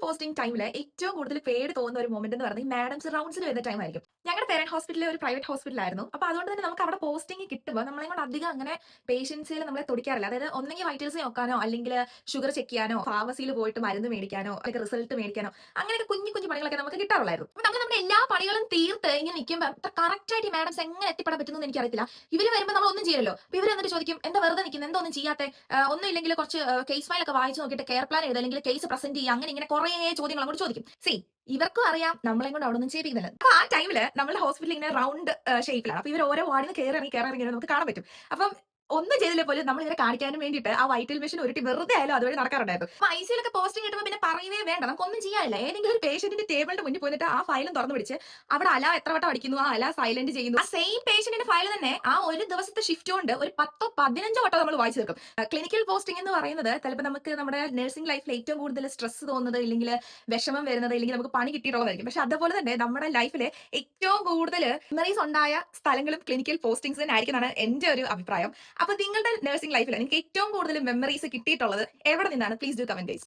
Posting ടൈമിൽ ഏറ്റവും കൂടുതൽ പേടി തോന്നുന്ന ഒരു മൊമെന്റ് എന്ന് പറയുന്നത് ഈ മാഡംസ് റൗണ്ട്സിൽ വരുന്ന ടൈം ആയിരിക്കും. ഞങ്ങളുടെ പേരന്റ് ഹോസ്പിറ്റലിൽ ഒരു പ്രൈവറ്റ് ഹോസ്പിറ്റലായിരുന്നു. അപ്പൊ അതുകൊണ്ട് തന്നെ നമുക്ക് അവിടെ പോസ്റ്റിംഗ് കിട്ടുമ്പോൾ നമ്മളെ കൊണ്ട് അധികം അങ്ങനെ പേഷ്യൻസിൽ നമ്മളെ തൊടിക്കാറില്ല. അതായത് ഒന്നെങ്കിൽ വൈറ്റൽസ് നോക്കാനോ അല്ലെങ്കിൽ ഷുഗർ ചെക്ക് ചെയ്യാനോ ഫാർമസിയിൽ പോയിട്ട് മരുന്ന് മേടിക്കാനോ അല്ലെങ്കിൽ റിസൾട്ട് മേടിക്കാനോ അങ്ങനെയൊക്കെ കുഞ്ഞു കുഞ്ഞു പണികളൊക്കെ നമുക്ക് കിട്ടാറുള്ളായിരുന്നു. അപ്പൊ നമ്മൾ നമ്മുടെ എല്ലാ പണികളും തീർത്ത് ഇങ്ങനെ നിൽക്കുമ്പോൾ കറക്റ്റ് ആയിട്ട് ഈ മാഡംസ് എങ്ങനെ എത്തിപ്പെടാൻ പറ്റുന്നു എനിക്ക് അറിയത്തില്ല. ഇവര് വരുമ്പോൾ നമ്മൾ ഒന്നും ചെയ്യല്ലോ. അപ്പൊ ഇവർ എന്നിട്ട് ചോദിക്കും എന്താ വെറുതെ നിൽക്കുന്നത്, എന്താ ഒന്നും ചെയ്യാത്തെ, ഒന്നും ഇല്ലെങ്കിൽ കുറച്ച് കേസ് ഫയൽ ഒക്കെ വായിച്ചു നോക്കിയിട്ട് കെയർ പ്ലാൻ എഴുതുക അല്ലെങ്കിൽ കേസ് പ്രസന്റ് ചെയ്യുക, അങ്ങനെ ഇങ്ങനെ കുറെ ചോദ്യങ്ങൾ അങ്ങോട്ട് ചോദിക്കും. സി ഇവർക്കും അറിയാം നമ്മളെ കൊണ്ട് അവിടെ ഒന്നും ചെയ്യിപ്പിക്കുന്നില്ല. അപ്പൊ ആ ടൈമില് നമ്മുടെ ഹോസ്പിറ്റൽ ഇങ്ങനെ റൗണ്ട് ഷേപ്പിലാണ്. അപ്പൊ ഇവർ ഓരോ വാർഡിന് കയറി ഇറങ്ങി നമുക്ക് കാണാൻ പറ്റും. അപ്പം ഒന്നും ചെയ്തില്ല പോലും നമ്മൾ ഇവരെ കാണിക്കാനും വേണ്ടിയിട്ട് ആ വൈറ്റൽ മെഷീൻ ഉരുട്ടി വെറുതെ ആയാലും അതുവഴി നടക്കാറുണ്ടായിരുന്നു. അപ്പൊ ഐസിയിലൊക്കെ പോസ്റ്റിംഗ് കിട്ടുമ്പോൾ പിന്നെ പറയവേ വേണ്ട, നമുക്ക് ഒന്നും ചെയ്യാനില്ല. ഏതെങ്കിലും ഒരു പേഷ്യന്റിന്റെ ടേബിളിന്റെ മുന്നിൽ പോയിട്ട് ആ ഫയലും തുറന്നു പിടിച്ച് അവിടെ അല എത്ര വട്ടം അടിക്കുന്നു, ആ അല സൈലന്റ് ചെയ്യുന്നു, ആ സെയിം പേഷ്യന്റിന്റെ ഫയൽ തന്നെ ആ ഒരു ദിവസത്തെ ഷിഫ്റ്റ് കൊണ്ട് ഒരു 10-15 വട്ടം നമ്മൾ വായിച്ചു തീർക്കും. ക്ലിനിക്കൽ പോസ്റ്റിംഗ് എന്ന് പറയുന്നത് ചിലപ്പോൾ നമുക്ക് നമ്മുടെ നഴ്സിംഗ് ലൈഫിൽ ഏറ്റവും കൂടുതൽ സ്ട്രെസ് തോന്നുന്നത് ഇല്ലെങ്കിൽ വിഷമം വരുന്നത് ഇല്ലെങ്കിൽ നമുക്ക് പണി കിട്ടിയിട്ടുള്ളതായിരിക്കും. പക്ഷെ അതുപോലെ തന്നെ നമ്മുടെ ലൈഫിൽ ഏറ്റവും കൂടുതൽ മെമ്മറീസ് ഉണ്ടായ സ്ഥലങ്ങളും ക്ലിനിക്കൽ പോസ്റ്റിംഗ്സ് തന്നെ ആയിരിക്കും എന്നാണ് എന്റെ ഒരു അഭിപ്രായം. അപ്പൊ നിങ്ങളുടെ നഴ്സിംഗ് ലൈഫിൽ നിങ്ങൾക്ക് ഏറ്റവും കൂടുതൽ മെമ്മറീസ് കിട്ടിയിട്ടുള്ളത് എവിടെ നിന്നാണ്? Please do comment guys.